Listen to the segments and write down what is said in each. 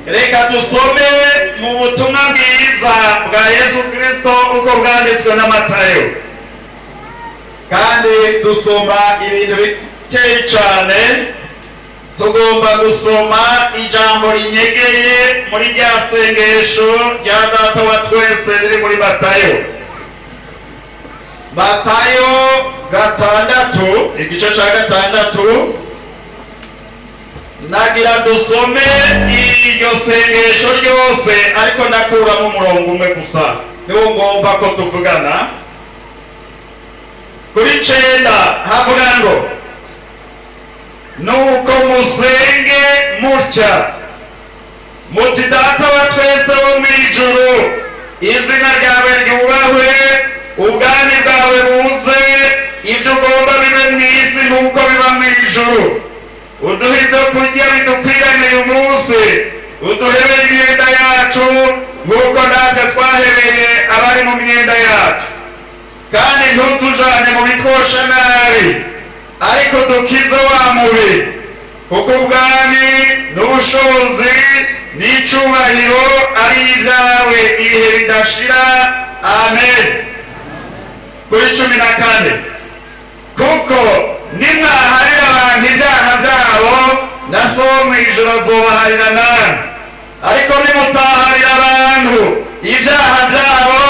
reka dusome mu butumwa bwiza bwa Yesu Kristo uko bwanditswe na Matayo, kandi dusoma ibintu bikeye cyane. Tugomba gusoma ijambo rinyegeye muri rya sengesho rya Data wa twese riri muri Matayo 6 igice cya 6. Nagira dusome iryo sengesho ryose, ariko nakuramo umurongo umwe gusa niwo ngomba ko tuvugana. Kuri 9 havuga ngo nuko musenge mutya muti: Data wa twese wo mu ijuru, izina ryawe ryubahwe, ubwami bwawe buze, ibyo ugomba bibe mu isi nuko biba mu ijuru. Uduhe ibyo kurya bidukwiranye uyu munsi, uduhebere imyenda yacu nk'uko natwe twahebeye abari mu myenda yacu, kandi ntutujane mu bitwosha nabi, ariko dukize wa mubi, kuko ubwami n'ubushobozi n'icyubahiro ari ibyawe ibihe bidashira. Amen. Kuri 14, kuko nimwaharira abantu ibyaha byabo, na so wo mu ijuru azobaharira namwe, ariko nimutaharira abantu ibyaha byabo,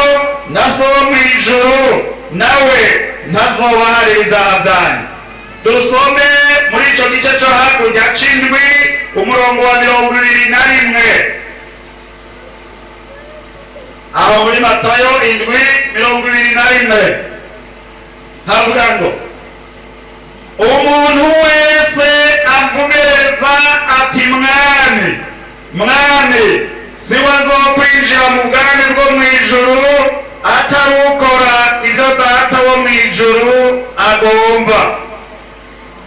na so wo mu ijuru nawe ntazobaharira ibyaha byanyu. Dusome muri icyo gice cyo hakurya c'indwi umurongo wa 21. Aho muri Matayo 7:21 havuga ngo umuntu wese avugereza ati: Mwami, Mwami, si we azokwinjira mu bwami bwo mu ijuru atari ukora ibyo Data wo mu ijuru agomba.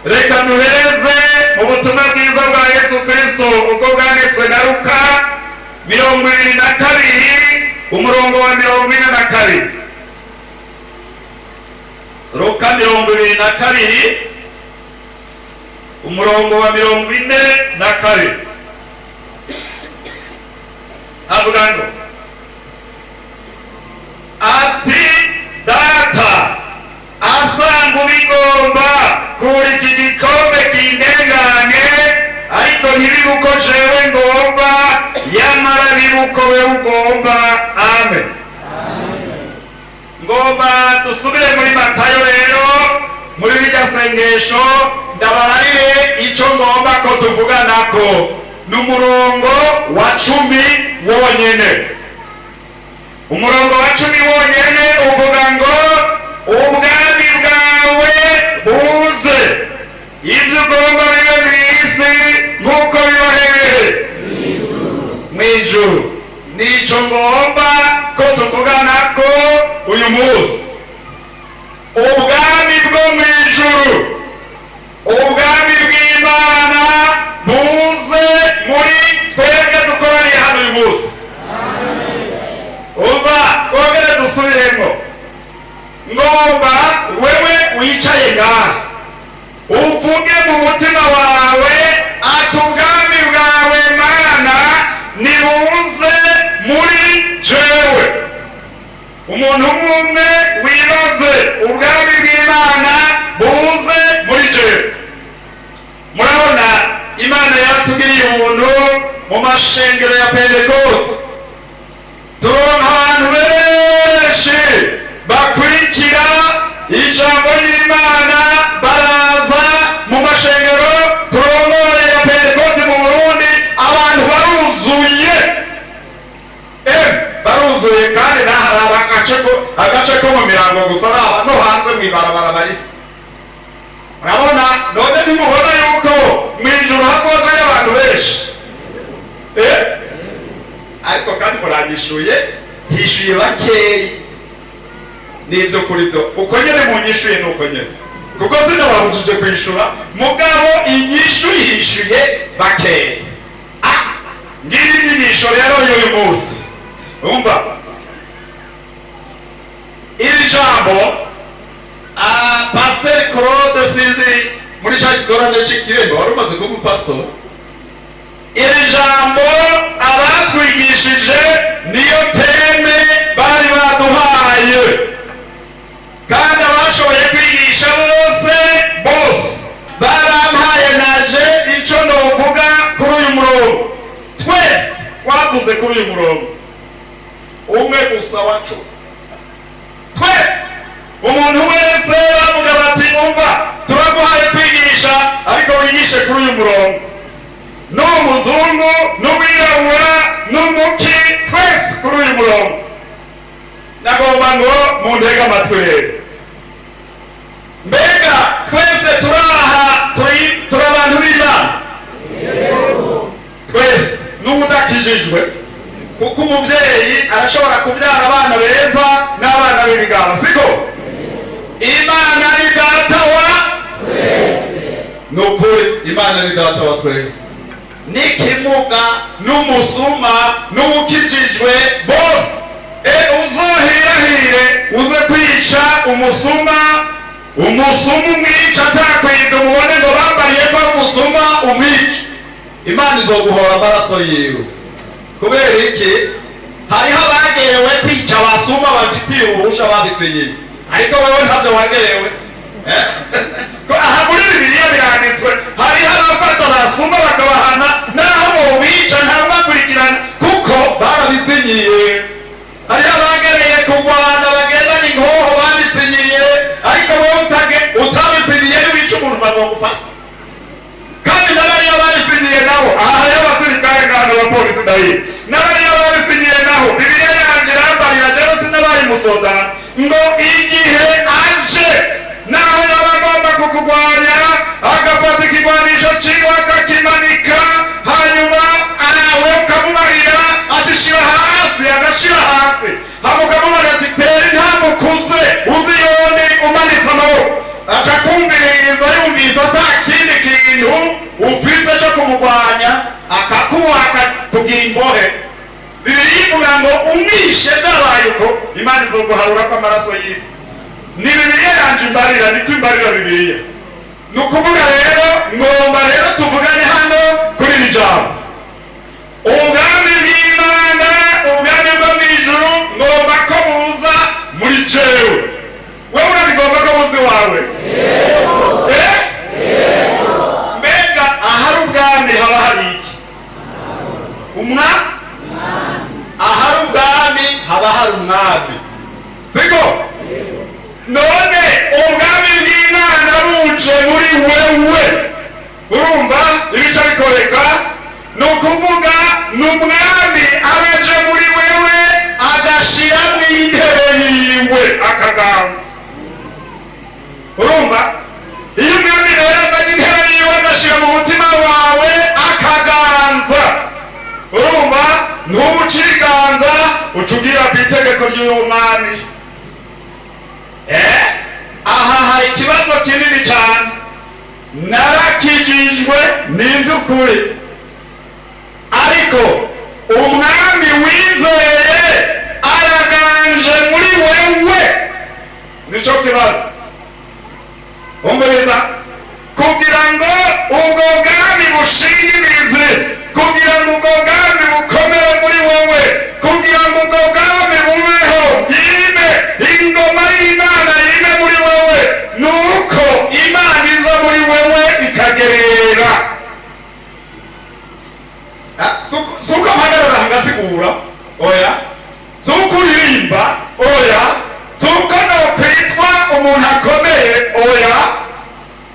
Reka duhereze mu butumwa bwiza bwa Yesu Kristo uko bwanditswe na Luka 22 umurongo wa 42. Luka 22 umurongo wa 42 havuga ngo ati: Data, asanga ubigomba kuri iki gikombe kindengane, ariko ntibibe uko jewe ngomba, yamara bibe uko we ugomba. Amen. Ngomba dusubire muri Matayo rero, muri rya sengesho ndabaharire icyo ngomba ko tuvuganako. N'umurongo wa 10 wonyene. Umurongo wa 10 wonyene uvuga ngo ubwami bwawe buze, ibyo ugomba bibe mu isi nk'uko biba hehe? Mu ijuru. Nicyo ngomba ko tuvuganako uyu munsi. Ubwami bwo mu ijuru, ubwami bw'Imana buze muri twebwe dukoraniye hano uyu munsi. Umva, twongere dusubiremo. Ngomba wewe wicaye ngaha uvuge mu mutima wawe ati: ubwami bwawe Mana nibuze muri jewe. Umuntu umwe wibaze: ubwami bw'Imana buze muri jewe. Murabona Imana yatugiriye ubuntu mu mashengero ya Pentekote. Turonka abantu benshi bakurikira ijambo y'Imana, baraza mu mashengero turongore ya Pentekote mu Burundi. Abantu baruzuye, baruzuye, kandi naharaba agace ko mu mirango gusa, no hanze mw'ibarabara bari. Urabona none ntimubona yuko mu ijuru hazozayo abantu benshi? Ariko kandi murangishuye, hishuye bakeyi. Nibyo kuri byo uko nyene munyishuye nuko nyene, kuko sinababujije kwishura, mugabo inyishu yishuye bakeyi. Ngiri inyisho rero y'uyu munsi. Umva iri jambo Pastor Claude Sinzi muri cya gikorane cy'ikirembo wari umaze kuba pastor. Iri jambo twavuze kuri uyu murongo umwe gusa wacu twese umuntu wese bavuga bati umva turaguhaye kwigisha ariko wigishe kuri uyu murongo n'umuzungu n'uwirabura n'umuki twese kuri uyu murongo nagomba ngo muntege amatwi rero mbega twese turaha turi abantu b'Imana twese n'ubudakijijwe kuko umubyeyi arashobora kubyara abana beza n'abana b'ibigabo siko Imana ni data wa twese nukuri Imana ni data wa twese n'ikimuga n'umusuma n'uwukijijwe bose uzohirahire uze kwica umusuma umwica atakwita umubone ngo bambariye ko ari umusuma umwica Imana izoguhora amaraso yiwe kubera iki hariho abagerewe kwica abasuma bafitiye uruhusha babisinyiye ariko wewe ntabyo wagerewe aha muri Bibiliya biranditswe hariho abafata abasuma bakabahana naho bobica ntabakurikirana kuko barabisinyiye hariho abagereye kurwana bagendana inkoho babisinyiye ariko wowe utabisinyiye n'ibica umuntu bazogupfa kandi n'abariya babisinyiye nabo aha hariho abasirikare n'abapolisi ndabizi n'abariya babisinyiye naho Bibiliya yanjye irambarira rero sinabaye musoda ngo igihe aje naho yaba agomba kukurwanya agafata ikigwanisho ciwe akakimanika hanyuma we ukamubarira ati shira hasi agashira hasi hama ukamubarira ati tera intamukuze uziyone umanitse amaboko akakumviriza yumvise ata kindi kintu ufise cyo kumurwanya akakuboha akakugira imbohe Bibiliya ivuga ngo umwishe byabaye uko Imana izoguharura ko amaraso yiwe ni Bibiliya yanjye imbarira niko imbarira Bibiliya ni ukuvuga rero ngomba rero tuvugane hano kuri iri jambo ubwami bw'Imana ubwami bwo mw'ijuru ngomba ko buza muri jewe wewe urabigomba ko buza iwawe mbega ahari ubwami haba hari iki ahari ubwami haba hari umwami siko none ubwami bw'Imana buje muri wewe urumva ibice bikoreka ni ukuvuga ni umwami abaje muri wewe agashira mu intebe yiwe akaganza urumva iyo umwami rero azanye intebe yiwe agashira mu mutima wawe akaganza urumva ntubuciganza ucugira ku itegeko ry'uwo mwami aha hari ikibazo kinini cyane narakijijwe n'iby'ukuri ariko umwami wizeye araganje muri wewe nicyo kibazo umviriza kugira ngo ubwo bwami bushinge imizi kugira ngo ubwo bwami bukomere muri wowe kugira ngo ubwo bwami bubeho yime ingoma y'Imana yime muri wowe nuko Imana iza muri wewe ikagerera suko mpagarara ngasigura oya suko uririmba oya suko nokwitwa umuntu akomeye oya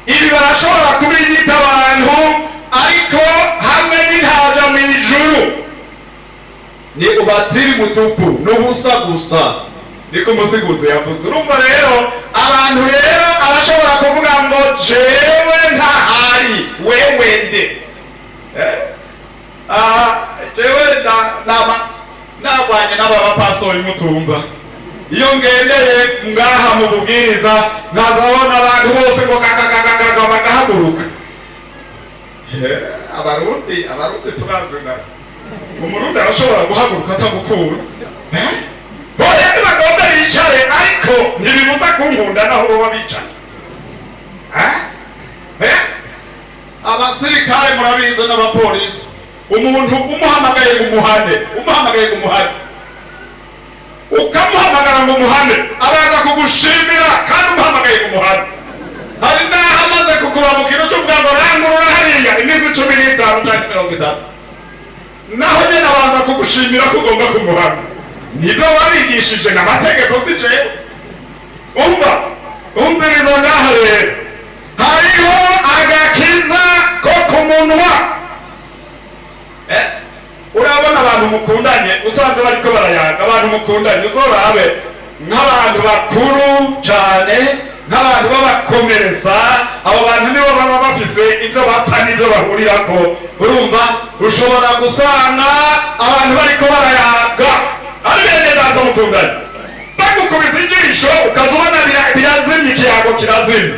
ibi barashobora kubinyita abantu ariko hamwe n'intaja mu ijuru ni ubatiri mutuku n'ubusa gusa niko umusiguzi yavuze urumva rero abantu rero arashobora kuvuga ngo jewe ntahari wewe nde jewe nabanye n'abapastori mutumva iyo ngendeye ngaha mu bubwiriza nazabona abantu bose ngo kakakakaka bagahaguruka abarundi turazina umurundi arashobora guhaguruka atagukura bose ntibagomba bicare ariko ntibibuza kunkunda naho baba bicaye abasirikare murabizi n'abapolisi umuntu umuhamagaye umuhane ukamuhamagara ngo umuhane araza kugushimira kandi umuhamagaye umuhane hari n'aho amaze kukura mu kintu cy'ubwambo rangurura hariya iminsi 15 cyangwa 30 naho nyine abanza kugushimira ko ugomba kumuhana. Nibyo wabigishije n'amategeko sije. Umviriza ngaha rero, hariho agakiza ko ku munwa. Urabona abantu mukundanye usanze bariko barayaga, abantu mukundanye uzorabe nk'abantu bakuru cyane, nk'abantu babakomereza, abo bantu nibo baba bafise ibyo bapfa n'ibyo bahurirako. Urumva ushobora gusanga abantu bariko barayaga ari bene data mukundanye, bagukubise ijisho ukazubona birazimye, ikiyago kirazimye,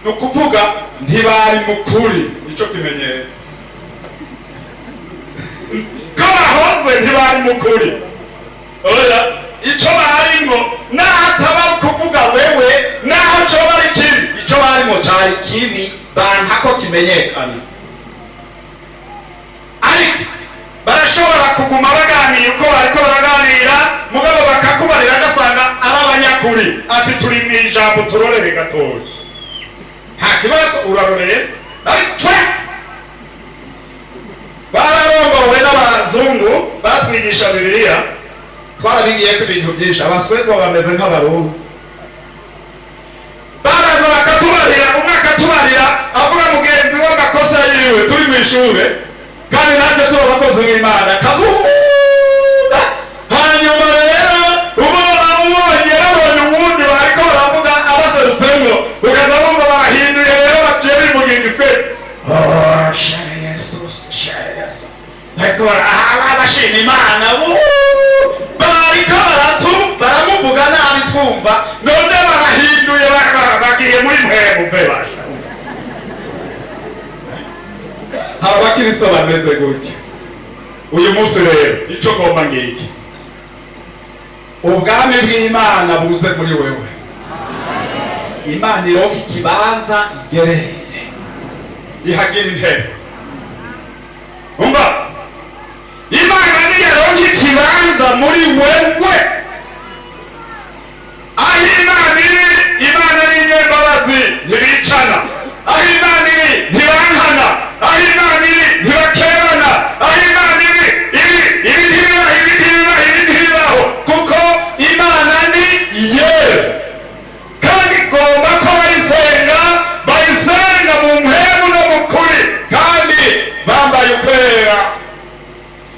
ni ukuvuga ntibari mukuri. Nicyo kimenyetso ko bahoze ntibari mukuri. Oya, icyo barimo nahataba kuvuga wewe naho cyo bari kibi, icyo barimo cyari kibi banka ko kimenyekana. Ariko barashobora kuguma baganira uko bariko baraganira, mugabo bakakubarira agasanga ari abanyakuri, ati turi mu ijambo turorere gatoya, nta kibazo uraroreye. Ariko bararongowe n'abazungu batwigisha Bibiliya, twarabigiye ko ibintu byinshi. Abaswego bameze nk'abarundi, baraza bakatubarira, umwe akatubarira avuga mugenzi we amakosa yiwe, turi mu ishure kandi natwe tuba abakozi b'Imana, kavuga. Hanyuma rero ubonye uwundi bariko baravuga abaserutsemwo, ukaza wumva bahinduye rero baciye bimugingiswe, ariko abashima Imana bariko baramuvuga nabi twumva, none barahinduye bagiye muri mpemu pe. Aba bakristo bameze gutya. Uyu munsi rero icyo ngomba ngiki, ubwami bw'Imana buze muri wewe. Imana ironka ikibanza igerere, ihagira intebe. Umva, Imana niyaronka ikibanza muri wewe. Aho Imana iri, Imana ni nyembabazi, ntibicana. Aho Imana iri ntibankana. Aho Imana iri ntibakerana. Aho Imana iri ntibibaho, kuko Imana ni yera. Kandi igomba ko bayisenga mu mpemu no mu kuri, kandi bambaye ukwera.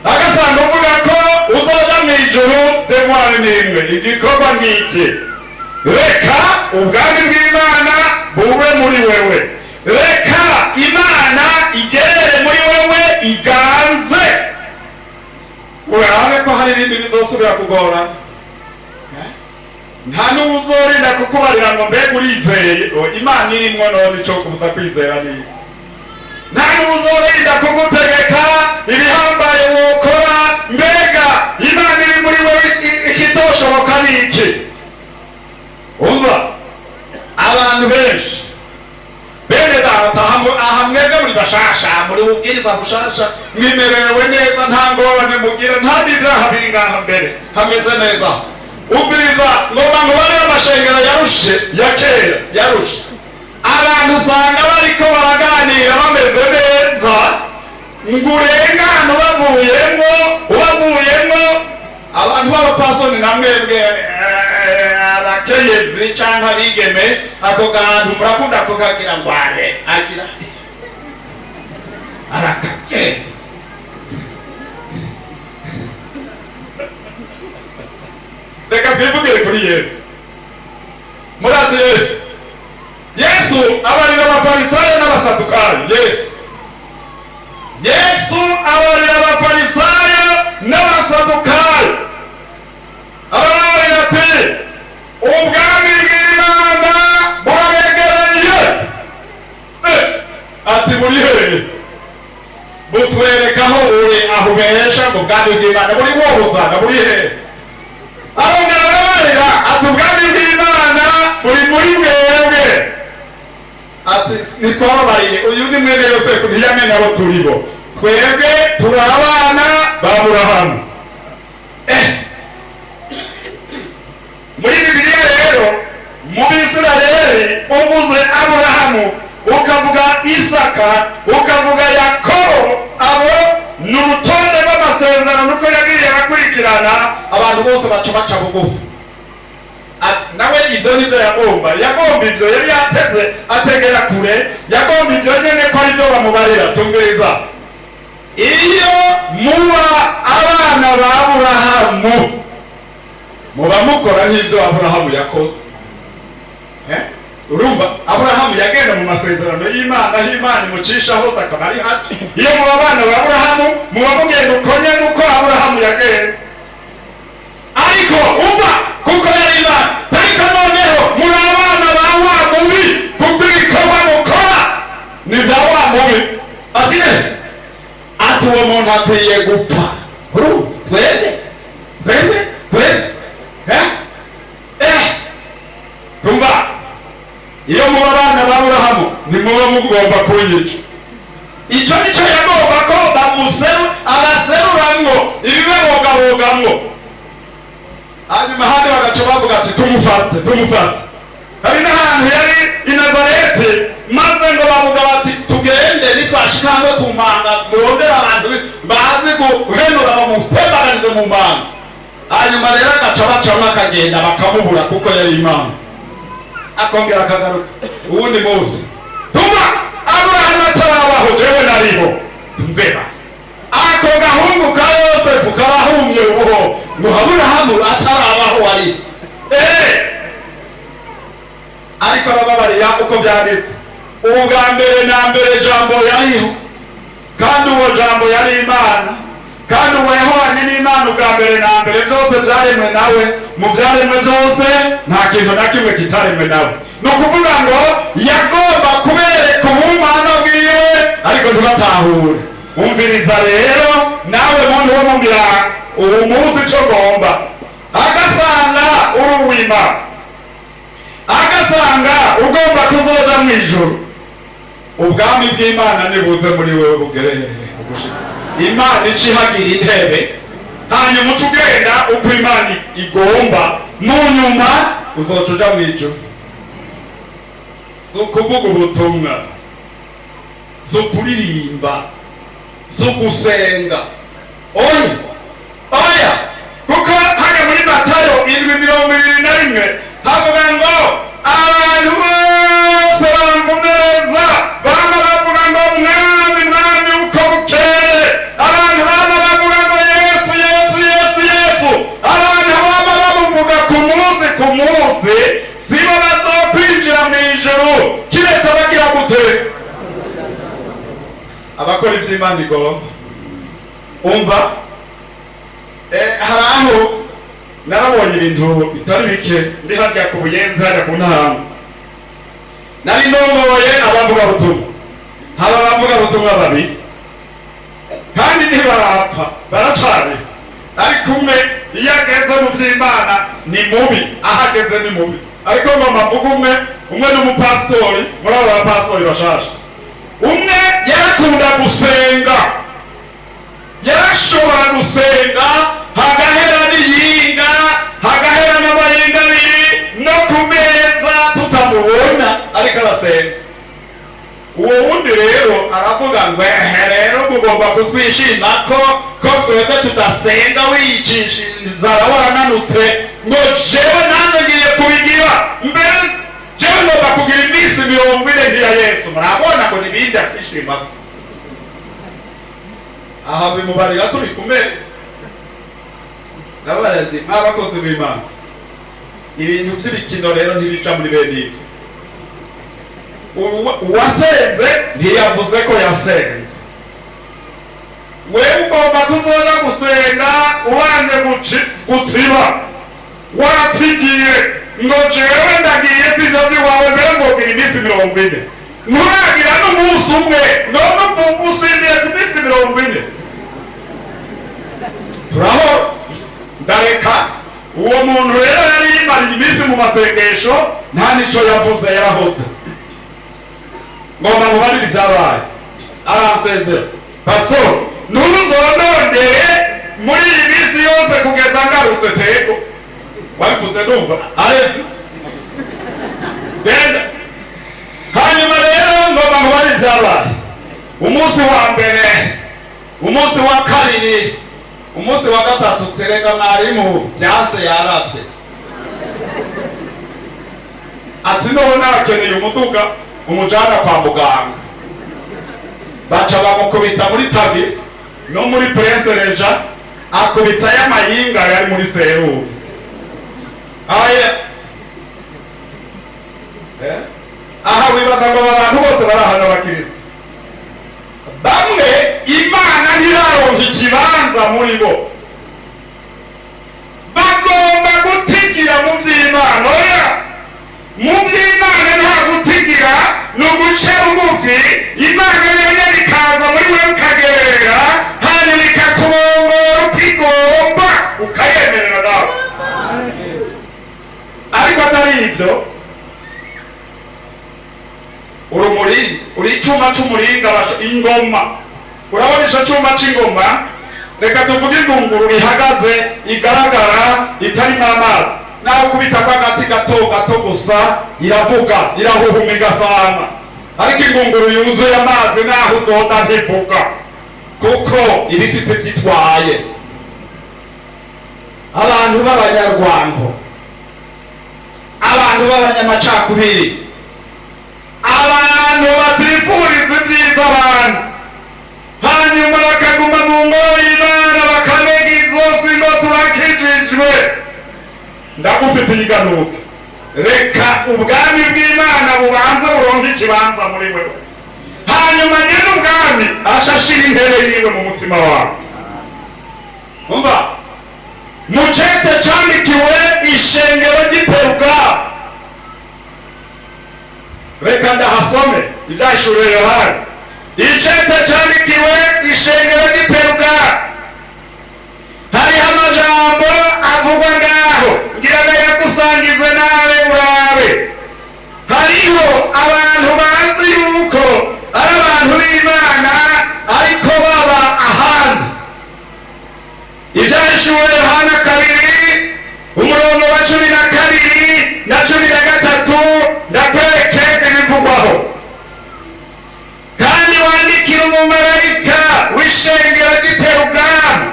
Agasanga uvuga ko uzoja mu ijuru demwari n'imwe. Igikorwa ngiki, reka ubwami bw'Imana bube muri wewe, reka Imana igerere muri wewe, iganze. Urabe ko hari ibindi bizosubira kugora. Nta n'uzorinda kukubarira ngo mbega urizeye. Imana irimwo none ico kubuza kwizera ni. Nta n'uzorinda kugutegeka ibihambaye wokora, mbega Imana iri muri wewe, ikitoshoboka ni iki? Umva, abantu benshi bene data mwebwe muri bashasha, muri ubwiriza bushasha, mwimerewe neza, nta ngorane mugira, nta n'ibyaha biri ngaha mbere, hameze neza. Ubwiriza ngomba ngo bari amashengero ya kera yarushe, abantu usanga bariko baraganira bameze neza, ngurengano ubavuyemo abantu b'abapasoni na mwebwe abakenyezi canke abigeme, ako gantu murakunda kukagira ngo agira arakake. Reka twivugire kuri Yesu. Murazi Yesu abarira abafarisayo n'abasadukayo. Yesu abarira abafarisayo n'abasadukayo, arabarira ati ubwami bw'Imana burabegereye. Ati buri hehe? Butwereka aho uri, aho ubesha ngo ubwami bw'Imana buri wobuzaga buri hehe? Aho ngarabarira ati ubwami bw'Imana buri muri mwebwe. Ati nitwababariye, uyu ni mwene Yosefu ntiyamenya abo turibo, twebwe turi abana ba Aburahamu. Muri Bibiliya rero mu Bisirayeli uvuze Aburahamu, ukavuga Isaka, ukavuga Yakobo, abo ni urutonde ararengana abantu bose baca bugufi. Nawe ivyo nivyo yagomba ivyo yari yateze ategera kure, yagomba ivyo nyene ko arivyo bamubarira. Tumviriza, iyo muba abana ba Aburahamu muba mukora nk'ivyo Aburahamu yakoze. Urumva Aburahamu yagenda mu masezerano y'Imana, aho Imana imucisha hose akaba ari hafi. Iyo muba abana ba Aburahamu muba mugenda ukonye nuko Aburahamu yagenda. Ariko umva, kuko yari Imana, ariko noneho muri abana ba wa mubi, kuko ibikorwa mukora ni vya wa mubi. Ati uwo muntu akwiye gupfa. Twebwe umva, iyo muba abana ba Aburahamu nimuba mugomba kunyica. Icyo nicyo yagomba ko abaseruramwo ibibabogabogamwo. Hanyuma handi bagaca bavuga ati tumufate. Hari n'ahantu yari i Nazareti, maze ngo bavuga bati tugende nitwashika hamwe ku mpanga murondera abantu bazi guhenura bamutembagarize mu mpanga. Hanyuma rero agaca bacamwo akagenda bakamubura kuko yari Imana. Akongera akagaruka uwundi munsi, tuma Aburahamu atarabaho jewe nariho. Mbeba ako gahungu ka Yosefu karahumye ubuho ngo Aburahamu atarabaho wari. Ariko arababarira uko byanditse. Ubwa mbere na mbere jambo yariho, kandi uwo jambo yari Imana, kandi uwo yahoranye n'Imana ubwa mbere na mbere. Byose byaremwe nawe, mu byaremwe byose nta kintu na kimwe kitaremwe nawe. Ni ukuvuga ngo yagomba kubereka ubumana bwiwe ariko ntibatahure. Umviriza rero nawe muntu wo mu mirango, ubu munsi icyo gomba agasanga uri uw'Imana, agasanga ugomba kuzoja mu ijuru, ubwami bw'Imana nibuze muri wewe bugereye ugushika. Imana icihagira intebe, hanyuma uca ugenda uko Imana igomba, mu nyuma uzoca uja mu ijuru. Si ukuvuga ubutumwa, si ukuririmba, si ugusenga. Oya, kuko hano muri Matayo 7:21 havuga ngo abantu bose bamvuneza bama bavuga ngo mwami uko bukeye. Abantu bama bavuga ngo Yesu. Abantu bama bamuvuga ku munsi sibo bazokwinjira mu ijuru kiretse bagira gute? Abakora ivy'Imana igomba. Umva, hari aho narabonye ibintu bitari bike ndi harya ku Buyenzi, harya ku Ntahangwa. Nari ndongoye abavugabutumwa, haba abavugabutumwa babiri, kandi ntibarapfa, baracari. Ariko umwe iyo ageze mu by'Imana ni mubi, ahageze ni mubi. Ariko ngomba mvuga umwe n'umupasitori, muri abo bapasitori bashasha. Umwe yarakunda gusenga, yarashobora gusenga hagahera n'iyinga, hagahera n'amayinga abiri no ku meza tutamubona ariko arasenga. Uwo wundi rero aravuga ngo rero mugomba kutwishima ko twebwe tudasenga wiyicisha inzara warananutse, ngo jewe nanjye ngiye kubigira mbere, jewe ngomba kugira iminsi 40 nk'iya Yesu. Murabona ngo nibindi akwishima. Aha bimubarira turi ku meza. Nabaradi abakozi b'Imana, ibintu by'ibikino rero ntibica muri bene ibyo. Uwasenze ntiyavuze ko yasenze. Wewe ugomba kuzoza gusenga ubanje gutsiba, watigiye ngo jewe ndagiye sivyo by'iwawe mbere nzogira iminsi 40. Nturagira n'umunsi umwe none uvuga usindiye ku minsi 40. Turaho ndareka uwo muntu rero yari yimariye iminsi mu masengesho, nta nico yavuze, yarahoze. Ngomba mubarira ibyabaye, aransezera. Pastor, ntuzonondere muri iyi minsi yose kugeza ngarutse tego. Wabivuze ndumva arezi genda. Hanyuma rero ngomba mubarira ibyabaye. Umunsi wa mbere, umunsi wa kabiri, umunsi wa gatatu terega mwarimu byanse yaravye ati none arakeneye umuduga umujana kwa muganga, baca bamukubita muri tagisi no muri Prince Regent, akubita y'amayinga yari muri serumu. Aha wibaza ngo abantu bose barahana abakristo, bamwe Imana ntiraronka ikibanza muri bo, bagomba gutigira mu vy'Imana. Oya, mu vy'Imana nta gutigira, ni uguca bugufi. Imana yonyene ikaza muri wewe ukagerera, hanyuma ikakubongora ukigomba ukayemerera nawe. Ariko atari ivyo, urumuri uri icuma c'umuringa, ingoma. Urabona ico cuma c'ingoma, reka tuvuge ingunguru ihagaze igaragara itarimo amazi, naho kubita kwa gati gato gato gusa iravuga, irahuhuma igasama. Ariko ingunguru yuzuye amazi naho udoda ntivuga, kuko ibifise vyitwaye. Abantu b'abanyarwango, abantu b'abanyamacakubiri, abantu batifuriza ibyiza abantu, hanyuma bakaguma mu ngoro y'Imana bakanega izosi ngo turakijijwe. Ndagufitiye iganuke, reka ubwami bw'Imana bubanze buronke ikibanza muri wewe, hanyuma nyene ubwami ashashira intebe yiwe mu mutima wawe. Umva, mu cete candikiwe ishengero ry'Iperugamo, reka ndahasome ivyahishuriwe Yohana. Icete candikiwe ishengero ry'Iperugamo, hariho amajambo avugwa ngaho, ngira ngo yagusangize nawe urabe. Hariho abantu bazi yuko ari abantu b'Imana ariko baba ahandi. Ivyahishuriwe Yohana 2:12 na 13 ndakwereke ibivugwaho. Kandi wandikira umumarayika w'ishengero ry'Iperugamo,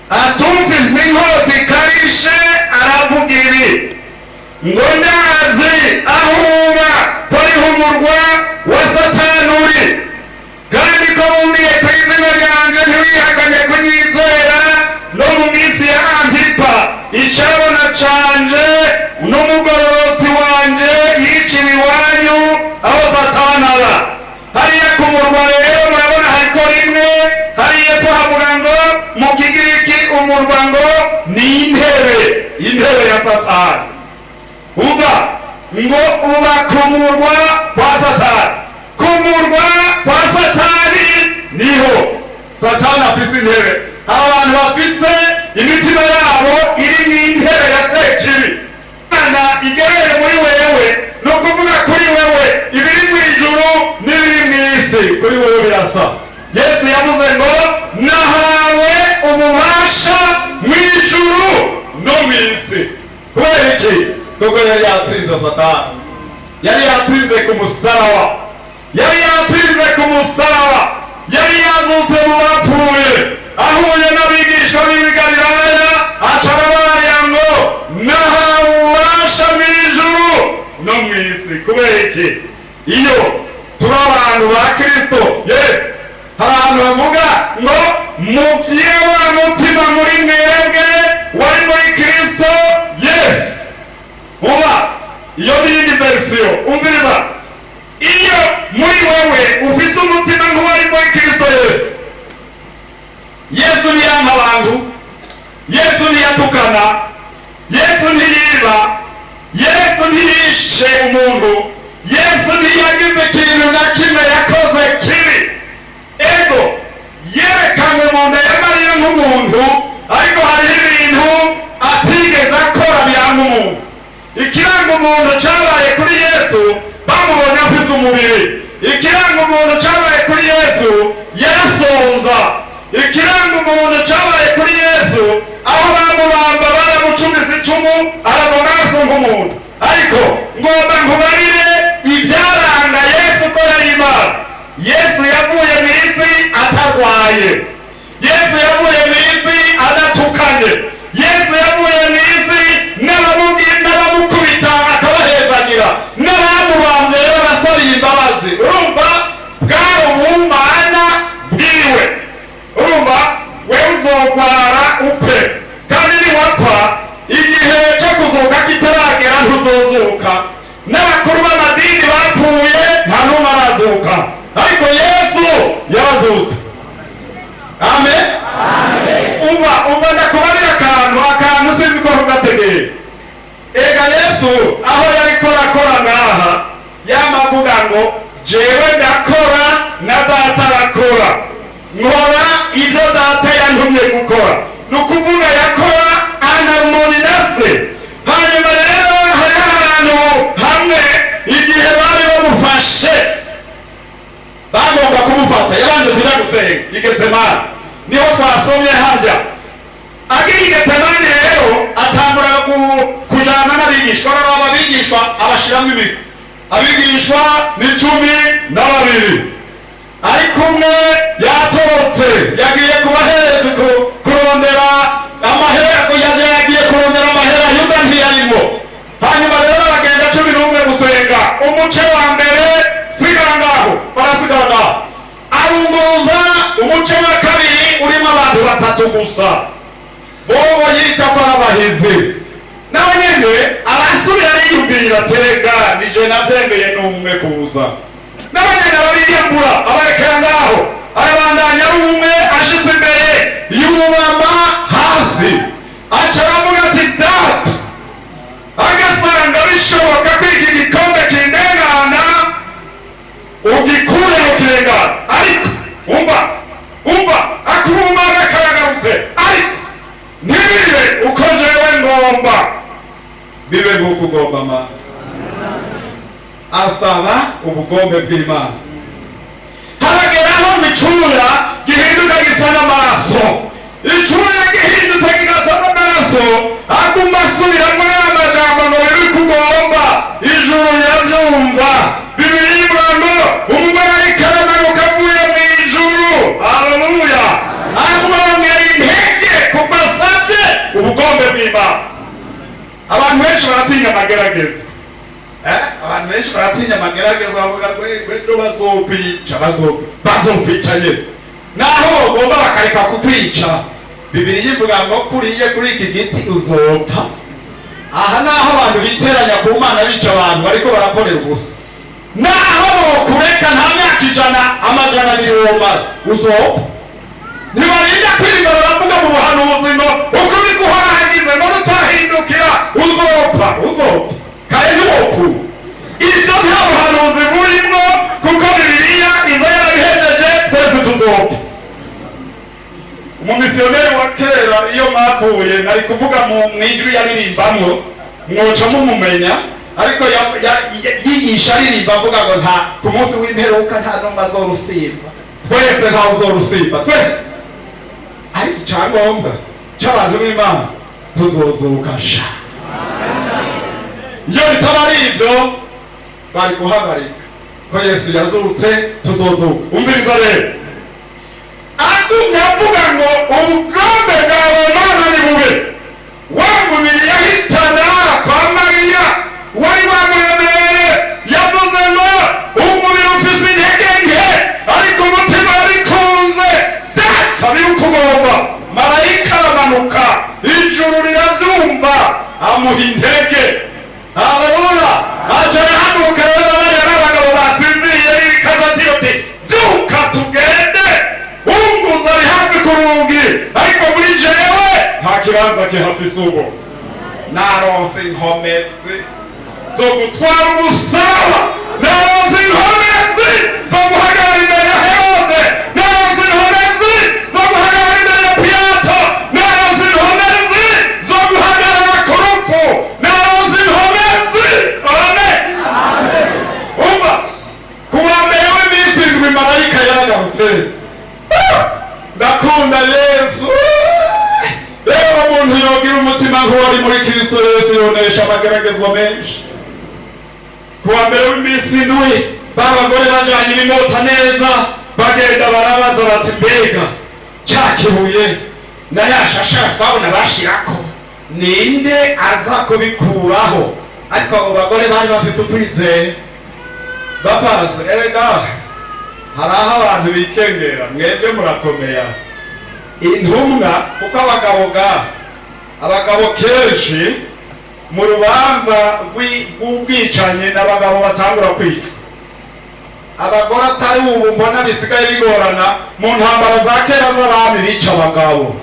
atumvise inkota ikarishe, aravuga ibi ngo ndazi aho uba ko ariho umurwa wa Satani uri, kandi ko wumviye ku izina ryanje ntiwihakane kunyizera no mu minsi ya Antipa icabona canje n'umugororotsi wanje yiciwe iwanyu aho Satani aba. Hariya ku murwa rero murabona hariko rimwe, hariya ko havuga ngo mu Kigiriki umurwa ngo ni intebe ya Satani. Umva ngo uba ku murwa kwa Satani, ku murwa kwa Satani niho Satani afise intebe. Abantu bafise imitima yabo iri mw'intebe ya Sekibi. Imana igereye muri wewe, no kuvuga kuri wewe ibiri mw'ijuru n'ibiri mw'isi kuri wewe birasa. Yesu yavuze ngo nahawe umubasha mw'ijuru no mw'isi. Kubera iki? Kuko yari yatsinze Satani, yari yatsinze ku musaraba, yari yatsinze ku musaraba, yari yazutse mu bapfuye, ahuye n'abigishwa b'i Galilaya aca arabarira ngo nahawe ububasha mw'ijuru no mw'isi. Kubera iki? Iyo turi abantu ba Kristo Yesu, hari ahantu bavuga ngo mugire wa mutima muri mwebwe wari muri Kristo Yesu. Uba iyo n'iyindi versiyo, umviriza, iyo muri wewe ufise umutima nk'uwari muri Kristo Yesu, Yesu ntiyampa abantu, Yesu ntiyatukana, Yesu ntiyiba, Yesu ntiyishe umuntu, Yesu ntiyagize ikintu na kimwe yakoze kibi. Ego yerekanwe mu nda ya Mariya nk'umuntu, ariko hariho ibintu atigeze akora biranga umuntu. Ikiranga umuntu cabaye kuri Yesu, bamubonye afise umubiri. Ikiranga umuntu cabaye kuri Yesu, yarasonza. Ikiranga umuntu cabaye kuri Yesu, aho bamubamba baramucumisa icumu aragwa amaraso nk'umuntu. Ariko ngomba nkubarire ivyaranga Yesu ko yari Imana. Yesu yavuye mw'isi atarwaye, Yesu yavuye mw'isi yesu aho yari korakora ngaha yamavuga ngo jewe ndakora na data arakora nkora ibyo data yantumye gukora ni ukuvuga yakora anarumoni na se hanyuma rero hari ahantu hamwe igihe bari bamufashe bagomba kumufata yabanje kuja gusenga igetsemani niho twasomye harya agiye igetsemani rero atangura kujana n'abigishwa abigishwa abashiramo imiko abigishwa ni 12 ariko umwe yatorotse yagiye kubahereza kurondera amahera yagiye kurondera amahera yuda ntiyarimo hanyuma rero bagenda 11 gusenga umuce wa mbere sigara ngaho barasigara ngaho arunguruza umuce wa kabiri urimo abantu 3 gusa bobo yita ko abahizi nawe nyene arasubira yiyumvira terega nije navyemeye n'umwe kuza n'abanyana bariyambura abarekera ngaho arabandanya umwe ashize imbere yubama hasi acaravuga ati data agasanga bishoboka ko iki gikombe kindengana ugikureho kirengana ariko umva akubumba n'akayagarutse ariko ntibibe uko jewe ngomba bibe nk'uko ugomba mana asaba ubugombe bw'Imana harageraho icura gihinduka gisa n'amaraso icura gihindutse kigasa n'amaraso aguma asubiramo y'amagambo ngo bibe uko ugomba ijuru rirabyumva bibiri ivuga ngo umumarayika aramanuka avuye mu ijuru haleluya amwongera intege kuko asabye ubugombe bw'Imana abantu benshi baratinya amagerageza abantu benshi baratinya amagerageza bavuga ngo ejo bazokwica nyine naho bagomba bakareka kukwica bibiri yivuga ngo kuriye kuri iki giti uzopfa aha naho abantu biteranya ku Mana bica abantu bariko barakorera ubusa naho bokureka nta myaka 100 womara uzopfa ntibarinda kwirinda baravuga mu buhanuzi ngo uko biguhahagize ngo utahindukira uzopfa kare ntiwopfu ibyo nta buhanuzi burimo kuko Bibiliya iza yarabihejeje twese tuzopfa umumisiyoneri wa kera iyo mwavuye nari kuvuga mu ijwi yaririmbamwo mwoca mumumenya ariko yigisha aririmba avuga ngo nta ku munsi w'imperuka nta n'umwe azorusimba twese ntawe uzorusimba twese ariko icyangombwa cy'abantu b'Imana tuzozuka sha iyo bitaba ari ibyo bari guhagarika ko Yesu yazutse tuzozuka umviriza rero agumye avuga ngo ubugombe bwawe Mana ni bube wa mubiri yahitana kwa Mariya wari wamuremeye yavuze ngo umubiri ufise intege nke ariko umutima wabikunze data bibuka ugomba marayika aramanuka ijuru rirabyumva amuha intege haleluya aca arahanuka rero bariya n'abagabo basinziriye n'ibikaza ati byuka tugende unguza ari hafi ku rugi ariko muri jewe nta kibanza gihafise ubu naronse inkomezi zo gutwara umusaba naronse inkomezi zo guhagarara imbere ya Herode naronse inkomezi zo guhagarara imbere ya Pilato naronse inkomezi zo guhagarara ku rupfu naronse inkomezi amen umva ku wa mbere w'iminsi indwi marayika yaragarutse ndakunda Yesu rero umuntu yogira umutima nk'uwari muri Kristo Yesu yonesha amageragezwa menshi ku wa mbere w'iminsi indwi babagore bajanye ibimota neza bagenda barabaza bati mbega cya kibuye na yashasha twabona bashirako ninde aza kubikuraho ariko abo bagore bari bafise ukwizera bapaze erega hari aho abantu bikengera mwebwe murakomera intumwa kuko abagabo kenshi mu rubanza rw'ubwicanyi n'abagabo batangura kwica abagore atari ubu mbona bisigaye bigorana mu ntambara za kera z'abami bica abagabo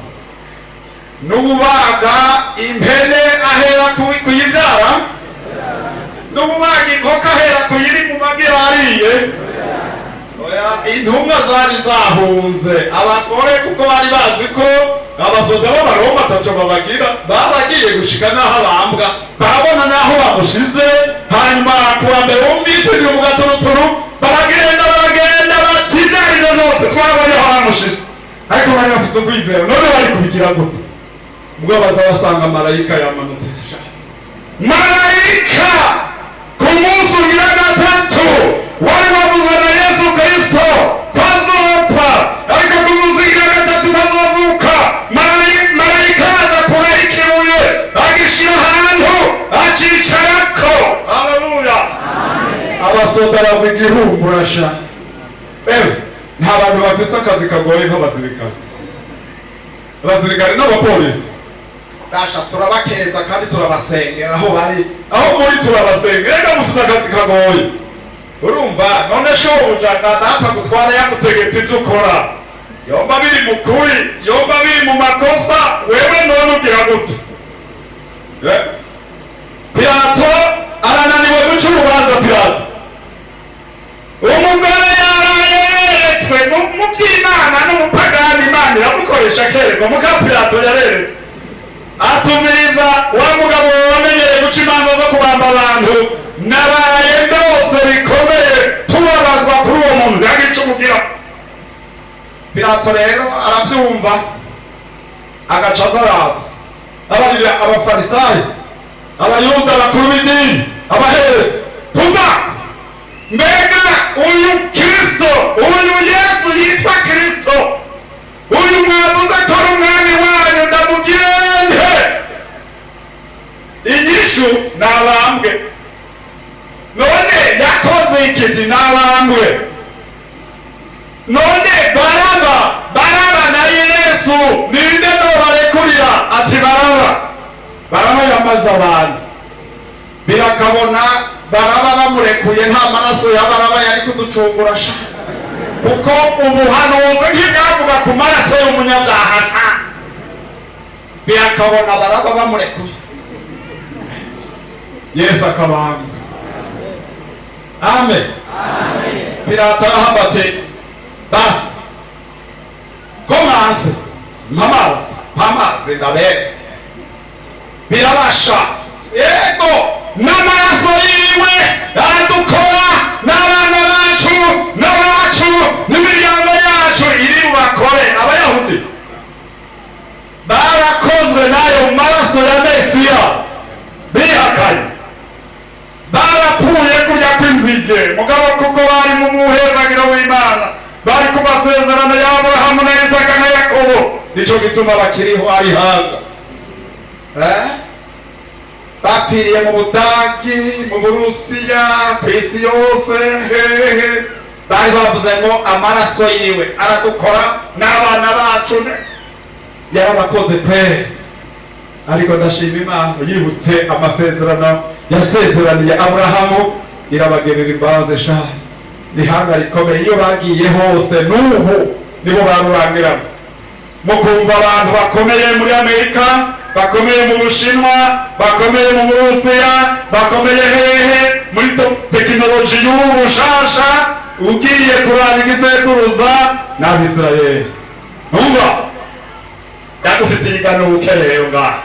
n'ububaga impene ahera kuyibyara n'ububaga inkoko ahera ku yiri mu magi yariye. Oya, intumwa zari zahunze abagore kuko bari bazi ko abasoda b'abaroma ataco babagira, babagiye gushika n'aho abambwa, barabona n'aho bamushize. Hanyuma kuwa mbere wumvise ndi mu gaturuturu, baragenda bati ivyarivyo vyose twabonye aho bamushize, ariko bari bafise ukwizera. None bari kubigira gute? Ubwo baza basanga marayika yamanutse. Marayika ku munsi ugira gatatu wari wavuzwe na Yesu Kristo ko azopfa, ariko ku munsi ugira gatatu azozuka. Marayika aza kurahika ibuye agishira ahantu acicarako. Haleluya! Abasoda bagwa igihumbura sha. Nta bantu bafise akazi kagoye nk'abasirikare. Abasirikare n'abapolisi dasha turabakeza kandi turabasengera aho bari, aho muri turabasengera. Reka mufise akazi kagoye. Urumva none shobuja data gutwara yagutegetse ivyo ukora, yomba biri mu kuri, yomba biri mu makosa, wewe none ugira gute? Pilato arananiwe guca urubanza. Pilato umugore yaraye yeretswe mu by'Imana n'umupagani, Imana iramukoresha akerekwa. Muka Pilato yareretswe atumiriza wa mugabo wamenyereye guca imanza zo kubamba abantu, naraye ndose bikomeye tubabazwa kuri uwo muntu ntagice umugira. Pilato rero arabyumva agaca azaraza abarira abafarisayo, abayuda bakuru b'idini, abaherezi, tuba mbega uyu Kristo, uyu Yesu yitwa Kristo, uyu mwavuze ko ari umwami wanyu, ndamugire inyishu nabambwe. None yakoze ikiti nabambwe. None Baraba na Yesu ninde nobarekurira? Ati Baraba yamaze abantu, birakabona Baraba bamurekuye nta maraso ya Baraba yari kuducungura sha, kuko ubuhanuzi ntibwavuga ku maraso y'umunyabyaha. Birakabona Baraba bamurekuye, Yesu akabambwa. Amen. Pilato arahambate basi komanse mpamazi ndabere birabasha. Yego n'amaraso yiwe adukora n'abana bacu n'imiryango yacu iri bubakore. Abayahudi barakozwe n'ayo maraso ya Mesiya, bihakanye, barapfuye kurya kw'inzige. Mugabo kuko bari mu muhezagiro w'Imana, bari ku masezerano ya Aburahamu na Isaka na Yakobo, nico gituma bakiriho ari hanga. Bapfiriye mu Budagi, mu Burusiya, kw'isi yose, bari bavuze ngo amaraso yiwe aradukora n'abana bacu. Yarabakoze pe, ariko ndashima Imana yibutse amasezerano yasezeraniye Aburahamu, irabagerera imbabazi sha. Nihanga rikomeye iyo bagiye hose, n'ubu nibo barurangirana. Mukumva abantu bakomeye muri Amerika, bakomeye mu Bushinwa, bakomeye mu Burusiya, bakomeye hehe muri tekinoloji y'ubu bushasha, ugiye kuraba igisekuruza n'Abisirayeli. Numva kagufitiye iganuke rero ngaha.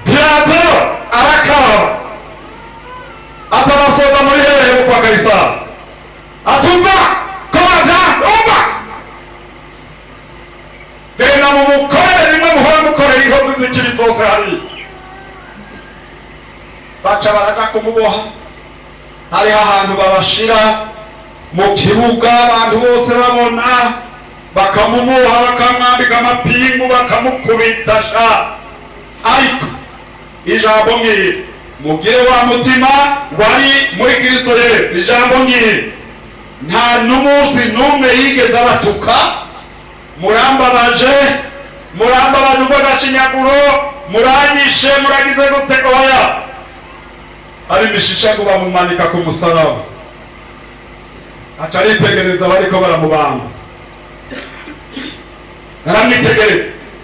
Pilato arakaba atabasoza muri hehe kwa Kaisari, atumva ko bavyanse. Umva genda mu mukorere nimwe muhora mukorera inkozi z'ikibi zose hari. Baca baraja kumuboha, hariho ahantu babashira mu kibuga abantu bose babona, bakamumuha, bakamwambika amapingu, bakamukubita sha. Ariko ijambo ngiri, mugire wa mutima wari muri Kristo Yesu. Ijambo ngiri, nta n'umunsi n'umwe yigeze abatuka. Murambabaje ubwo gacinyaguro, muranyishe, muragize gute? Oya, ari mishisha ngo bamumanika ku musaraba. Aca aritegereza bariko baramubamba,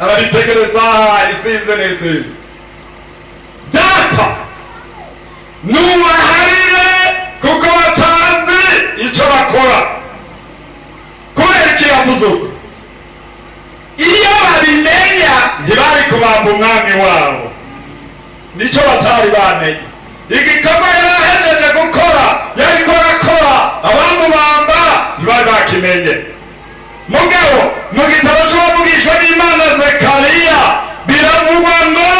arabitegereza isinze n'isinze. Data nubaharire kuko batazi icyo bakora. Kubera iki yavuze uko? Iyo babimenya ntibari kubamba umwami wabo, nicyo batari bamenye. Igikorwa yarahejeje gukora yariko arakora, abamubamba ntibari bakimenye. Mugabo mu gitabo cy'uwavugishwa n'Imana Zekariya biravugwa ngo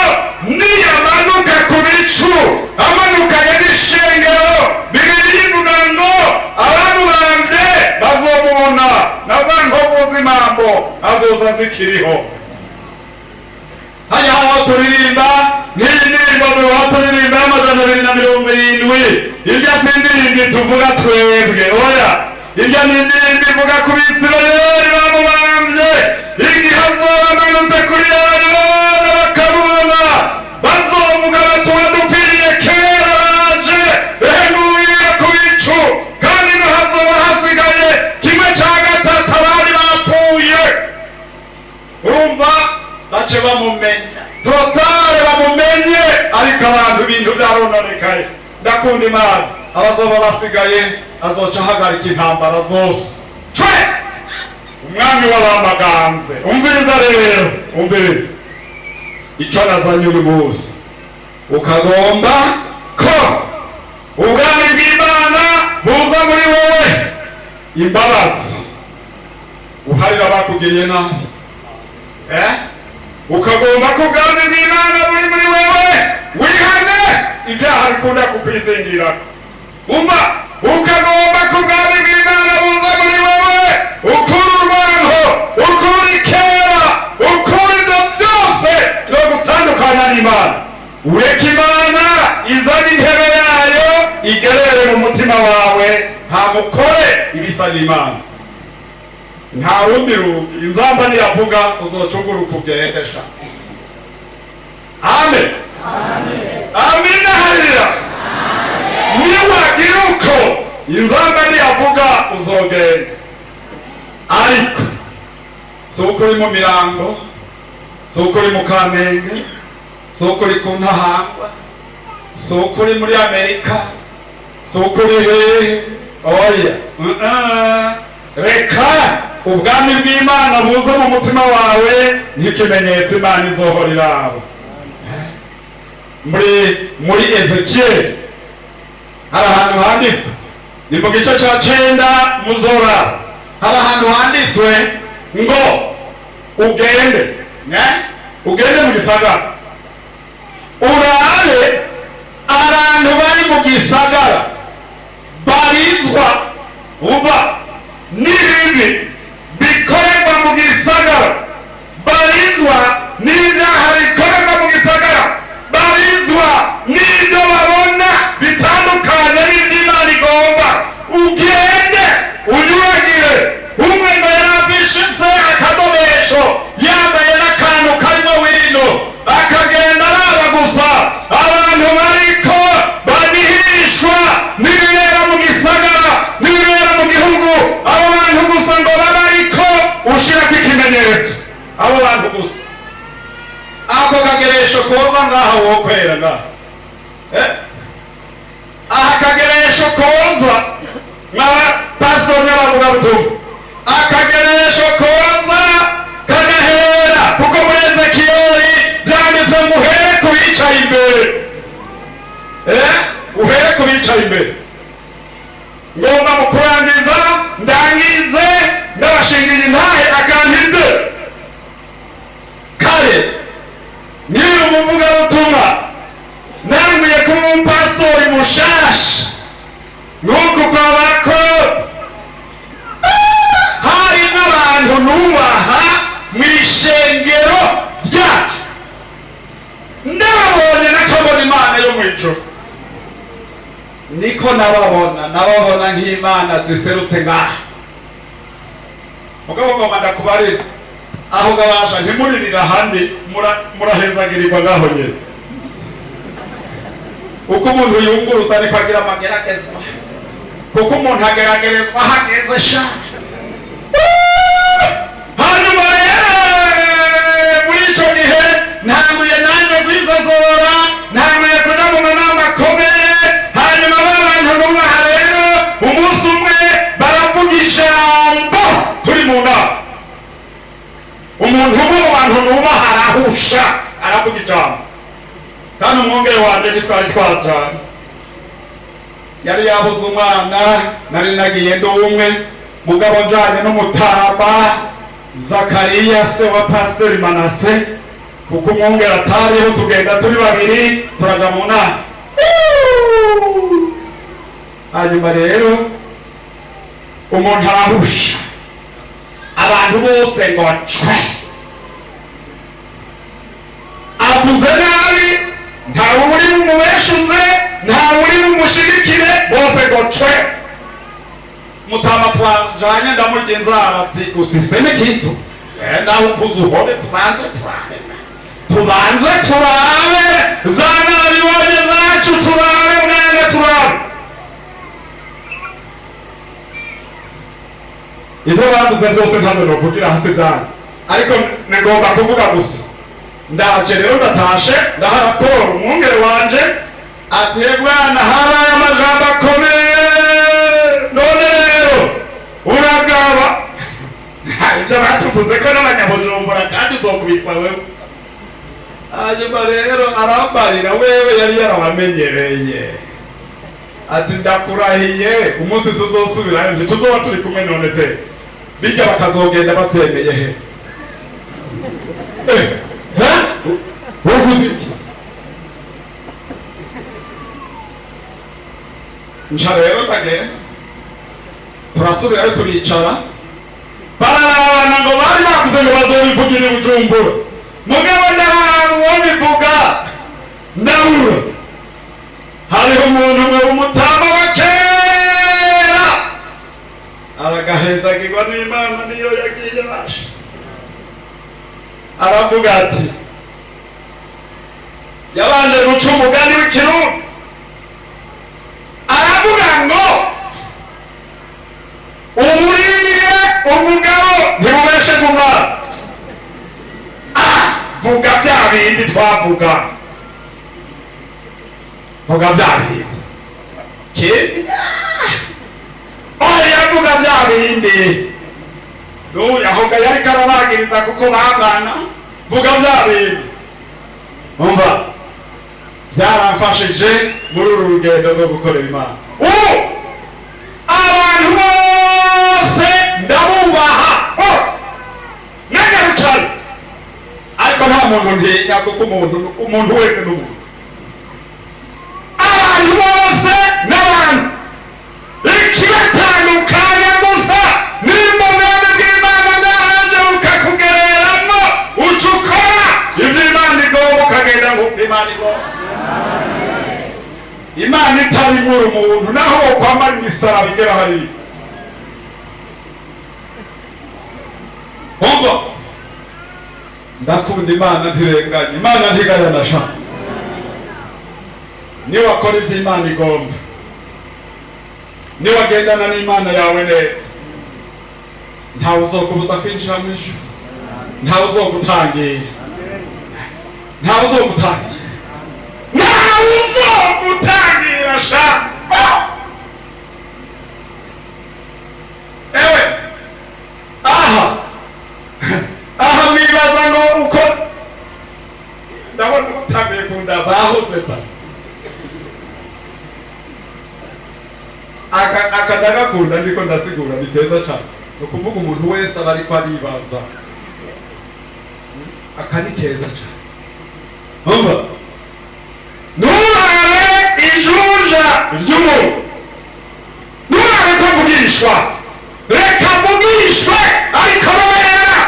niyamanuka ku bicu amanukanye n'ishengero, Bibiliya ivuga ngo abamubambye bazomubona na za nkovu z'imambo azoza zikiriho. Hanya aho turirimba nk'iyi ndirimbo aho turirimba y'amajana 270, irya si indirimbo tuvuga twebwe, oya, irya ni indirimbo ivuga ku Bisirayeli bamubambye, igihe azoba amanutse kuri Ayoni bakamubona, bazovuga bati uwadupfiriye kera araje, nguye ku bicu, kandi ngo hazoba hasigaye 1/3 abandi bapfuye. Urumva bace bamumenya totale, bamumenye, ariko abantu ibintu byarononekaye. Ndakunda Imana, abazoba basigaye azoca ahagarika intambara zose. Cwe umwami w'abamaganze, umviriza rero, umviriza icyo nazanye uyu munsi, ukagomba ko ubwami bw'Imana buza muri wowe, imbabazi uharira bakugiriye nabi, ukagomba ko ubwami bw'Imana buri muri wowe, wihane ibyaha bikunda kukwizingira. Umva, ukagomba ko ubwami bw'Imana buza muri wowe, ukura urwango, ukura ikera, ukura ibyo byose byo gutandukana n'Imana. Ureke Imana izana intebe yayo igerere mu mutima wawe, ntamukore ibisa n'Imana. Nta wundi rugi, inzamba niyavuga uzocuguruka ugeresha. Amen. Amina harira. Niwagira uko inzamba niyavuga uzogenda. Ariko si uko uri mu Mirango, si uko uri mu Kamenge, si uko uri ku Ntahangwa, si uko uri muri Amerika, si uko uri hehe, oya, reka ubwami bw'Imana buze mu mutima wawe nk'ikimenyetso Imana izohora iraba. Muri Ezekiyeli hari ahantu handitswe, ni mu gice cya 9 muzora, hari ahantu handitswe ngo ugende mu gisagara, urabe abantu bari mu gisagara barizwa, umva, n'ibibi bikorerwa mu gisagara, barizwa n'ibyaha bikorerwa mu gisagara, barizwa n'ibyo babona bitandukanye n'iby'Imana igomba. Ugende unyuragire, umwe ngo yarabishitse akadobesho, yambaye n'akantu karimo wino, akagenda araba gusa abantu bariko banihishwa n'ibibera mu gisagara n'ibibera mu gihugu. Abo bantu gusa ngo baba ariko ushirako ikimenyetso, abo bantu gusa. Ako kageresho korwa ngaho wokwera ngaho, aha kageresho koza nk'aba pastor n'abavuga butumwa, akageresho koza kagahera, kuko muri Ezekiyeli byanditswe ngo uhere ku bicaye imbere, uhere ku bicaye imbere. Ngomba mu kurangiza ndangize ndabashingiye intahe akantinde kare nyiri umuvugabutumwa, nambuye kuba umupasitori mushasha nuko kwabako hari n'abantu nubaha mu ishengero ryacu, ndababonye nakabona Imana yo mu ijuru, niko nababona nk'Imana ziserutse ngaha. Mugabo ngoma ndakubarira aho gabasha ntimuririra handi, murahezagirirwa ngaho nyene. Uko umuntu yunguruza niko agira amageragezwa, kuko umuntu ageragerezwa hageze sha. Hanyuma rero muri ico gihe ntanguye nanjye kwizozora, ntanguye kuja mu manama akomeye, umuntu umwe mu bantu nubaha arahusha aravuga ijambo, kandi umwungere wanje ntitwari twajana, yari yabuze umwana, nari nagiye ndi umwe, mugabo njanye n'umutama Zakariya se wa Pasiteri Manase, kuko umwungere atariho, tugenda turi babiri turaja mu nama. Hanyuma rero umuntu arahusha, abantu bose ngo cwe, avuze nabi, ntawe uri bumubeshuze, ntawe uri bumushigikire, bose ngo cwe. Mutama twajanye ndamugenza ati usiseme kitu, nawe ukuze uhore, tubanze turabe za nabibonye zacu, turabe mwana, turabe ibyo bavuze byose ntazo no kugira hasi cyane, ariko ngomba kuvuga gusa. Ndaje rero ndatashe, ndaha raporo umwungere wanje ati bwana, habaye amajambo akomeye, none rero uragaba ibyo batuvuze ko n'abanyabujumbura, kandi uzokubitwa wewe. Hanyuma rero arambarira, wewe yari yarabamenyereye, ati ndakurahiye umunsi tuzosubirayo ntituzoba turi kumwe, none te bijya bakazogenda batemeye he? Uvuze iki? Nca rero ndagenda, turasubirayo turicara, bararabana ngo bari bavuze ngo bazobivugira i Bujumbura, mugabo ndahantu uwo bivuga ndabura. Hariho umuntu umwe w'umutama wa kera, aragahezagirwa n'Imana, niyo yagiye basha, aravuga ati, yabanje guca umugani w'ikirundi, aravuga ngo umuriye umugabo ntibubeshe mu mwana. Vuga bya bindi twavuga, vuga bya bindi yavuga bya bindi, yahoga yari karabagiriza kuko bangana. Vuga bya bindi, umva byaramfashije muri uru rugendo rwo gukorera Imana. Abantu bose ndabubaha bose, n'agarukana, ariko nta muntu ntinya, kuko umuntu wese n'umuntu. Abantu bose n'abantu, ikibatandukanya gusa nimba ubwami bw'Imana bwaje bukakugereramo, uca ukora ibyo Imana igomba, ukagenda nk'uko Imana igomba. Imana itarimura umuntu, naho wokwambara imisaraba igera hariya. Umva, ndakunda Imana ntirenganya, Imana ntigayana sha. Niwakora ibyo Imana igomba, niwagendana n'Imana yawe neza, ntawe uzokubuza kwinjira mu ijuru, ntawe uzogutangira, ntawe uzogutangira, ntawe uzogutangira sha. Ewe aha mwibaza ngo uko ndabona utambiye kunda bahoze pasi akadagakunda, ndiko ndasigura biteza cyane. Ni ukuvuga umuntu wese aba ariko aribaza, aka ni keza cyane. Umva, ntuhabe ijunja ry'umuntu, ntuhabe ko mvugishwa, reka mvugishwe, ariko rorera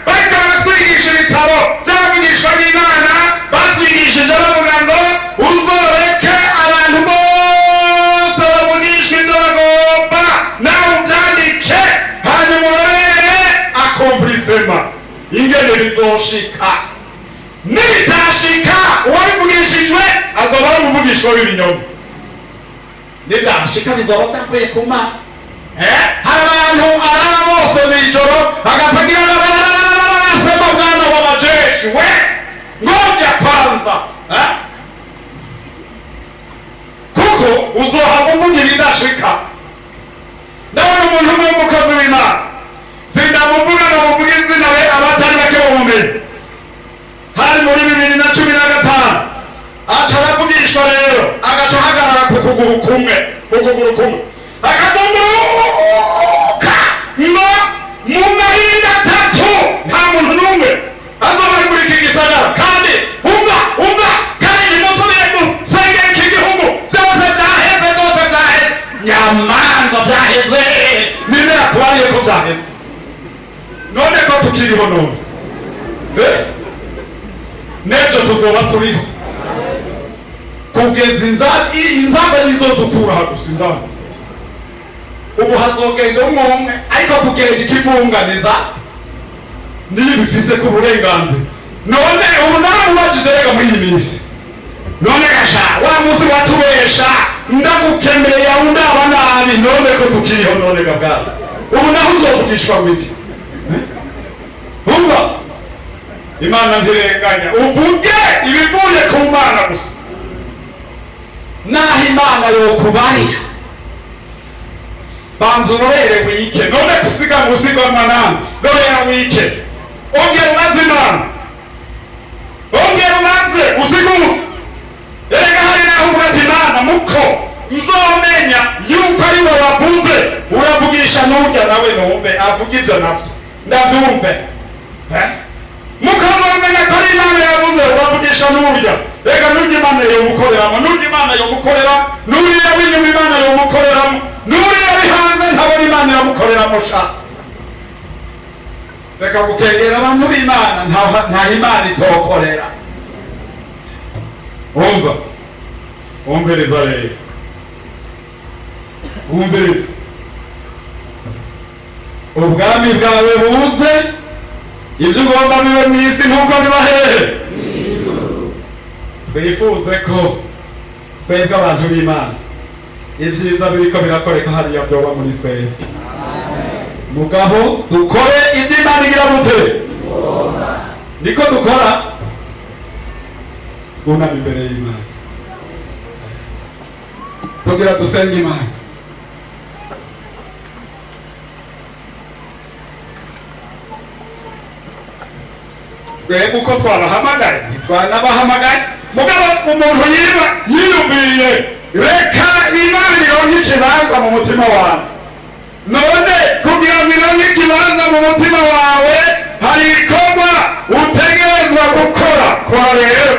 bariko baratwigisha ibitabo by'abavugishwa n'Imana, batwigishije bavuga ngo uzoreke abantu bose bavugishwa ibyo bagomba, nawe ubyandike, hanyuma urorere akomplisema ingene bizoshika. Nibitashika uwabivugishijwe azoba ari umuvugishwa w'ibinyoma, nibyashika bizoba byavuye ku Mana. Hari abantu arara bose mw'ijoro agafagira sema mwana wa majeshi, we ngoja kwanza, kuko uzohava uvugira idashika. Ndabona umuntu umwe w'umukozi w'Imana, sindamuvuga ngo muvuge izina we abatari ukuguru kumwe akazunguruka ngo mu mahinga atatu nta muntu n'umwe azoba ari muri iki gisagara kandi umva kandi nimusubire gusengera iki gihugu byose byaheze nyamanza byaheze nimera kubariye ko byaheze none ko tukiriho none n'ejo tuzoba turiho kugeza inzamba nizodukura gusa inzamba ubu hazogenda umwe ariko kugenda ikivunganiza niyo bifise ku burenganzira none ubu naramubajije rega muri iyi minsi none gasha wa munsi watubesha ndagukemeye undaba nabi none ko tukiriho none gabwara ubu naho uzovugishwa wiki umva imana ntirenganya uvuge ibivuye ku mana gusa naho imana yokubarira banza urorere wike none kusiga muzigo mwanangu rorera wike ongera umaze imana ongera umaze usigu erega hari naho uvuga ati imana muko nzomenya yuko ari we wavuze uravugisha n'urya nawe numve avuga ivyo navyo ndavyumve mukazomenya ko ari imana yavuze uravugisha n'urya rega n'urya imana yomukoreramo n'urya imana yomukorera n'uriya w'inyuma imana yomukoreramo n'uriya uri hanze ntabona imana iramukoreramo sha reka gukengera abantu b'imana nta imana itokorera umviriza rero umviriza ubwami bwawe buze ibyo ugomba bibe mu isi nk'uko biba hehe twifuze ko twebwe abantu b'imana ibyiza biriko birakoreka hariya byoba muri twebwe mugabo dukore ibyo imana igira gute niko dukora twunama imbere y'imana tugira dusenge imana twebwe uko twabahamagaye ntitwanabahamagaye mugabo umuntu yiyumviriye reka imana ironke ikibanza mu mutima wawe none kugira ngo ironke ikibanza mu mutima wawe hari ibikorwa utegerezwa gukora kora rero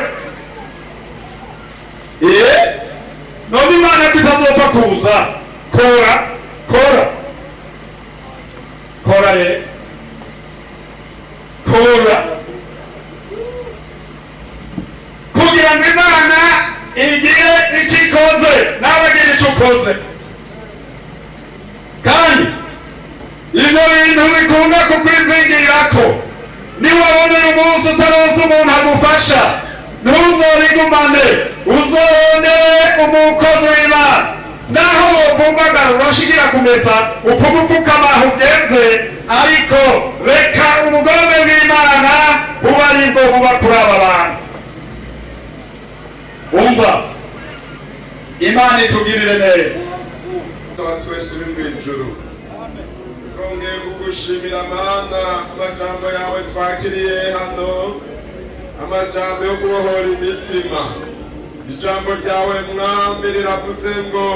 none imana ko itazopfa kuza kora rero kora kugira ngo imana igire icyo ikoze nawe gira icyo ukoze kandi ibyo bintu bikunda kukwizingirako niwabona uyu munsi utaronse umuntu agufasha ntuzorigumane uzorondere umukozi w'imana naho wovumbagara urashigira kumesa upfume upfukama aho ugeze ariko reka ubugombe bw'imana buba ari bwo buba kuri aba bantu umva imana itugirire neza twese uri mu ijuru twongeye kugushimira mana amajambo yawe twakiriye hano amajambo yo kubohora imitima ijambo ryawe mwami riravuze ngo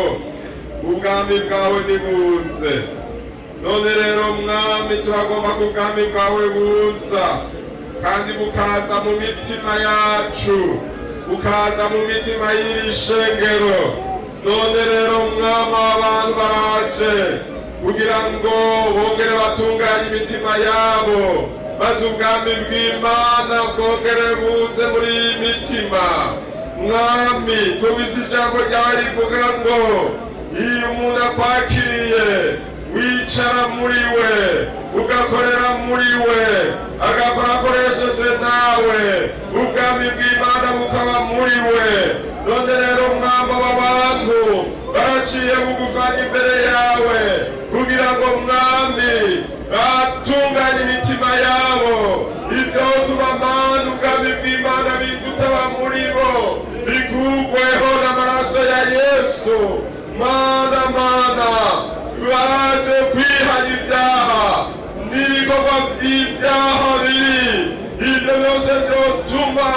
ubwami bwawe nibuze none rero mwami turagomba ko ubwami bwawe buza kandi bukaza mu mitima yacu ukaza mu mitima y'iri shengero none rero mwama abantu baraje kugira ngo bongere batunganye imitima yabo maze ubwami bw'imana bwongere buze muri iyi mitima mwami twumvise ijambo ryawe rivuga ngo iyo umuntu akwakiriye wicara muri we ugakorera muri we agakora akoresheje nawe ubwami bw'imana bukaba muri we none rero mwamba w'abantu baraciye bugufanya imbere yawe kugira ngo mwami batunganye imitima yabo ibyo tubamana ubwami bw'imana bigutaba muri bo bikugweho n'amaraso ya yesu mana baje kwihana ibyaha n'ibikorwa by'ibyaha biri ibyo byose byotuma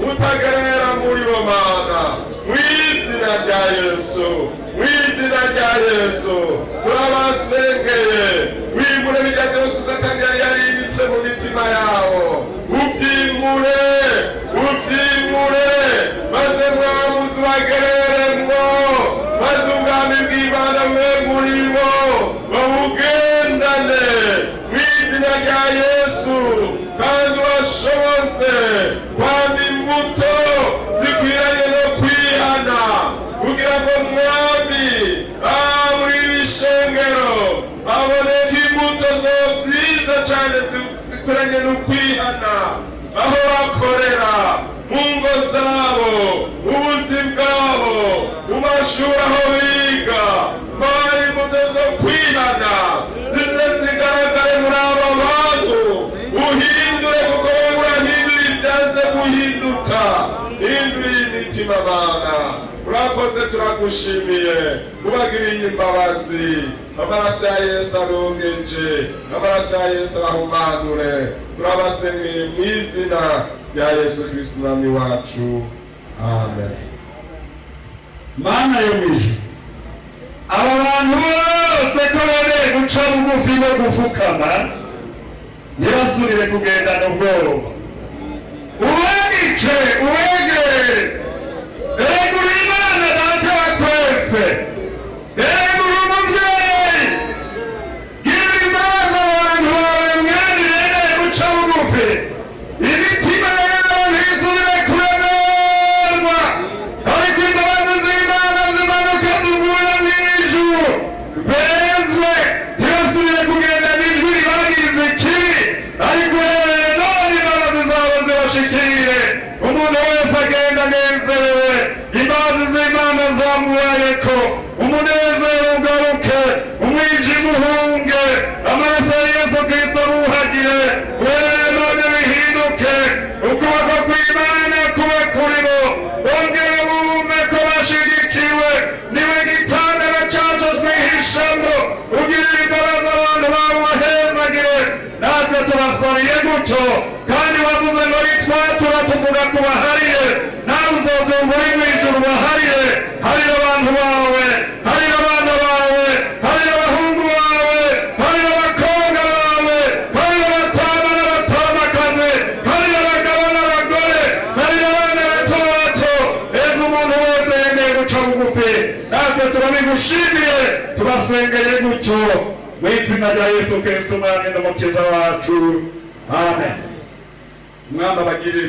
utagerera muri bo mana mu izina rya yesu Yesu, mu izina rya Yesu turabasengeye, wimure bijya byose Satani yari yaribitse mu mitima yawo, ubyimure maze mwamuzi bagereremwo, maze ubwami bw'Imana bube muri bo babugendane mu izina rya Yesu, kandi bashoboze kwamba imbuto zikwiranye no kwihana, kugira ngo mwami muri iri shengero haboneke imbuto nziza cyane zikwiranye no kwihana, aho bakorera, mu ngo zabo, mu buzi bwabo, mu mashuri aho biga, bari imbuto zo kwihana zize zigaragare muri aba bantu, uhindure kuko urahindura ibyaze guhinduka, hindura imitima Mana. Urakoze turagushimiye, ubagiriye imbabazi, amaraso ya Yesu arongeje, amaraso ya Yesu arahumanure, turabasengeye mu izina rya Yesu Kristo umwami wacu, amen. Mana yo mwisho, aba bantu bose ko bemeye guca bugufi no gufukama, ntibasubire kugendana ubwoba, ubanike ubegere, eregura Imana Data wa twese, eregura umuvyeyi, gira imbabazi abantu bawe mwami bemeye guca bugufi, imitima yabo ntisubire kuremerwa, ariko imbabazi z'Imana zimanuka zivuye mw'ijuru, bezwe ntibasubire kugenda n'ijwi ribagiriza ikibi, ariko none imbabazi zawe zibashikire, umuntu wese agenda anezerewe, imbabazi z'Imana zamubayeko, umunezero ugaruke, umwijima uhunge, amaraso ya Yesu Kristo abuhagire, none bihinduke, ukuboko kw'Imana kube kuri bo, bongere bumve ko bashigikiwe, niwe gitandara cyacu twihishamwo, ugirire imbabazi abantu bawe ubahezagire, natwe tubasabiye gutyo, kandi wavuze ngo nitwatura tuvuga ku bahariye, nawe uzovyumva uri mw'ijuru ubahariye, harira abantu bawe, harira abana bawe, harira abahungu bawe, harira abakobwa bawe, harira abatama n'abatamakazi, harira abagabo n'abagore, harira abana bato bato, eza umuntu wese yemeye guca bugufi, natwe turabigushimiye, tubasengeye gutyo, mu izina rya Yesu Kristo umwami n'umukiza wacu, amen. Mwamba bagirire